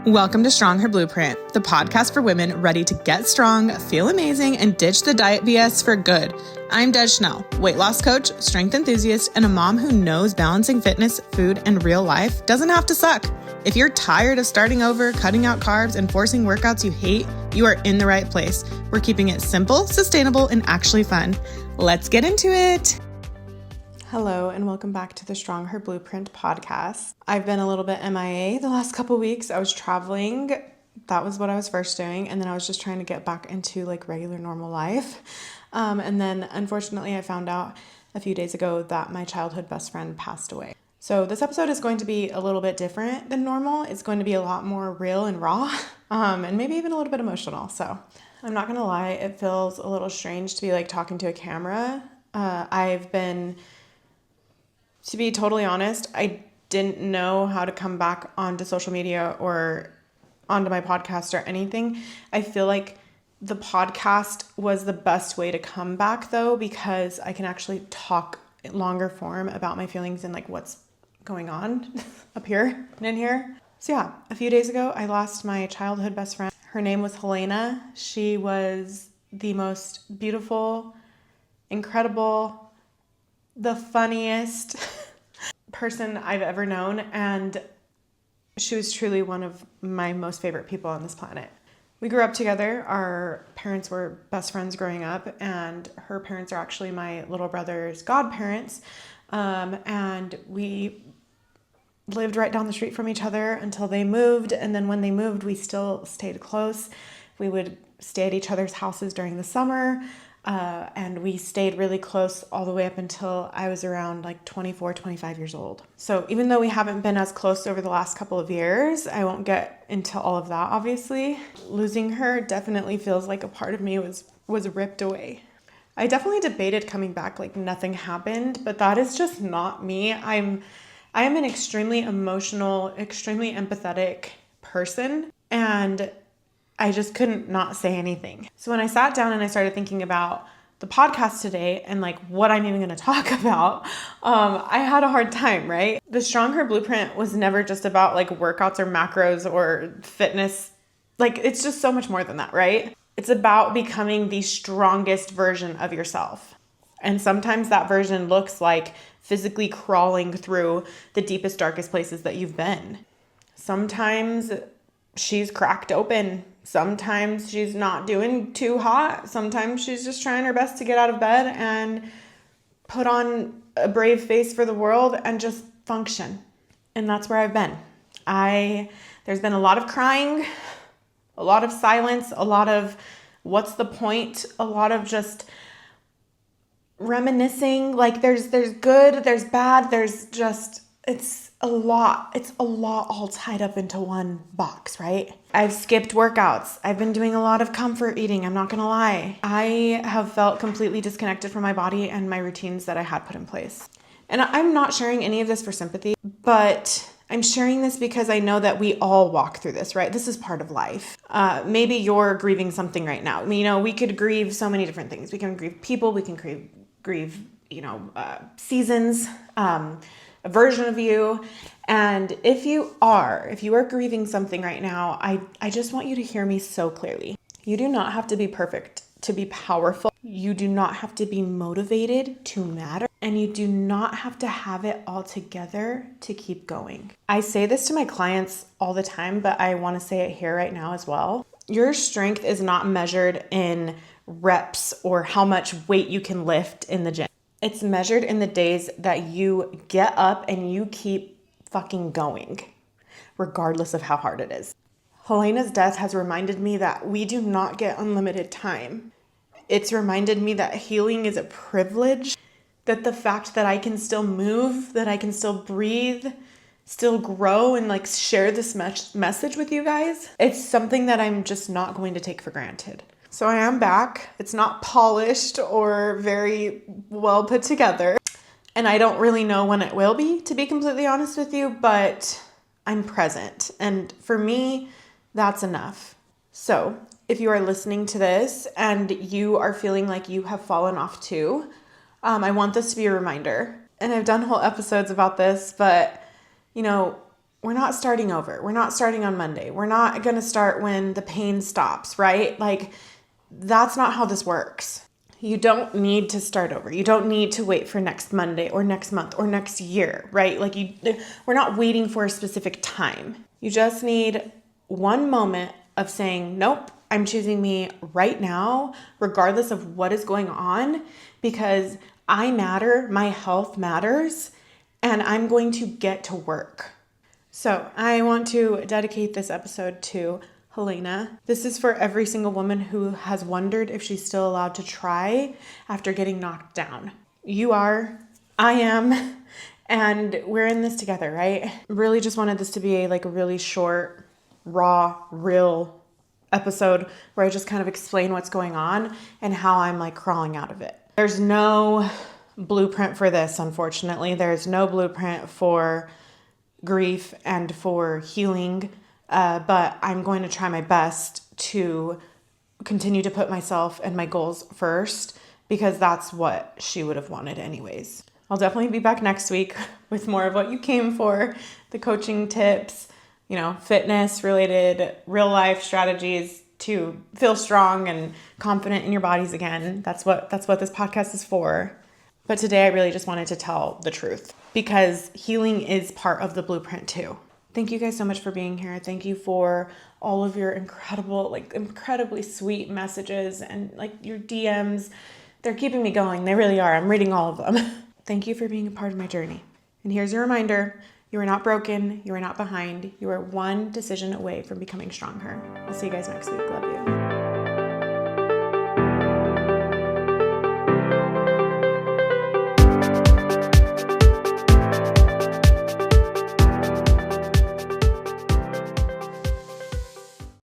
Welcome to StrongHER Blueprint, the podcast for women ready to get strong, feel amazing, and ditch the diet BS for good. I'm Des Schnell, weight loss coach, strength enthusiast, and a mom who knows balancing fitness, food, and real life doesn't have to suck. If you're tired of starting over, cutting out carbs, and forcing workouts you hate, you are in the right place. We're keeping it simple, sustainable, and actually fun. Let's get into it. Hello, and welcome back to the StrongHER Blueprint podcast. I've been a little bit MIA the last couple weeks. I was traveling. That was what I was first doing. And then I was just trying to get back into like regular normal life. And then unfortunately, I found out a few days ago that my childhood best friend passed away. So this episode is going to be a little bit different than normal. It's going to be a lot more real and raw, and maybe even a little bit emotional. So I'm not going to lie. It feels a little strange to be like talking to a camera. To be totally honest, I didn't know how to come back onto social media or onto my podcast or anything. I feel like the podcast was the best way to come back though, because I can actually talk longer form about my feelings and like what's going on up here and in here. So yeah, a few days ago, I lost my childhood best friend. Her name was Helenah. She was the most beautiful, incredible, the funniest person I've ever known, and she was truly one of my most favorite people on this planet. We grew up together. Our parents were best friends growing up, and her parents are actually my little brother's godparents, and we lived right down the street from each other until they moved, and then when they moved, we still stayed close. We would stay at each other's houses during the summer, and we stayed really close all the way up until I was around like 24, 25 years old. So even though we haven't been as close over the last couple of years, I won't get into all of that, obviously. Losing her definitely feels like a part of me was ripped away. I definitely debated coming back like nothing happened, but that is just not me. I am an extremely emotional, extremely empathetic person, and I just couldn't not say anything. So when I sat down and I started thinking about the podcast today and like what I'm even going to talk about, I had a hard time, right? The StrongHER Blueprint was never just about like workouts or macros or fitness. Like it's just so much more than that, right? It's about becoming the strongest version of yourself. And sometimes that version looks like physically crawling through the deepest, darkest places that you've been. Sometimes she's cracked open. Sometimes she's not doing too hot. Sometimes she's just trying her best to get out of bed and put on a brave face for the world and just function. And that's where I've been. There's been a lot of crying, a lot of silence, a lot of what's the point, a lot of just reminiscing. Like there's good, there's bad, it's a lot all tied up into one box, right? I've skipped workouts. I've been doing a lot of comfort eating. I'm not going to lie. I have felt completely disconnected from my body and my routines that I had put in place. And I'm not sharing any of this for sympathy, but I'm sharing this because I know that we all walk through this, right? This is part of life. Maybe you're grieving something right now. We could grieve so many different things. We can grieve people. We can grieve seasons, a version of you. And if you are grieving something right now, I just want you to hear me so clearly. You do not have to be perfect to be powerful. You do not have to be motivated to matter. And you do not have to have it all together to keep going. I say this to my clients all the time, but I want to say it here right now as well. Your strength is not measured in reps or how much weight you can lift in the gym. It's measured in the days that you get up and you keep fucking going, regardless of how hard it is. Helenah's death has reminded me that we do not get unlimited time. It's reminded me that healing is a privilege, that the fact that I can still move, that I can still breathe, still grow and like share this message with you guys, it's something that I'm just not going to take for granted. So I am back. It's not polished or very well put together. And I don't really know when it will be, to be completely honest with you, but I'm present. And for me, that's enough. So if you are listening to this and you are feeling like you have fallen off too, I want this to be a reminder. And I've done whole episodes about this, but we're not starting over. We're not starting on Monday. We're not going to start when the pain stops, right? Like, that's not how this works. You don't need to start over. You don't need to wait for next Monday or next month or next year, right? Like, we're not waiting for a specific time. You just need one moment of saying, nope, I'm choosing me right now, regardless of what is going on, because I matter, my health matters, and I'm going to get to work. So I want to dedicate this episode to Helenah. This is for every single woman who has wondered if she's still allowed to try after getting knocked down. You are, I am, and we're in this together, right? Really just wanted this to be a really short, raw, real episode where I just kind of explain what's going on and how I'm crawling out of it. There's no blueprint for this, unfortunately. There's no blueprint for grief and for healing, but I'm going to try my best to continue to put myself and my goals first, because that's what she would have wanted anyways. I'll definitely be back next week with more of what you came for, the coaching tips, fitness related, real life strategies to feel strong and confident in your bodies again. That's what this podcast is for. But today I really just wanted to tell the truth, because healing is part of the blueprint too. Thank you guys so much for being here. Thank you for all of your incredibly sweet messages and your DMs. They're keeping me going. They really are. I'm reading all of them. Thank you for being a part of my journey. And here's your reminder. You are not broken. You are not behind. You are one decision away from becoming stronger. I'll see you guys next week. Love you.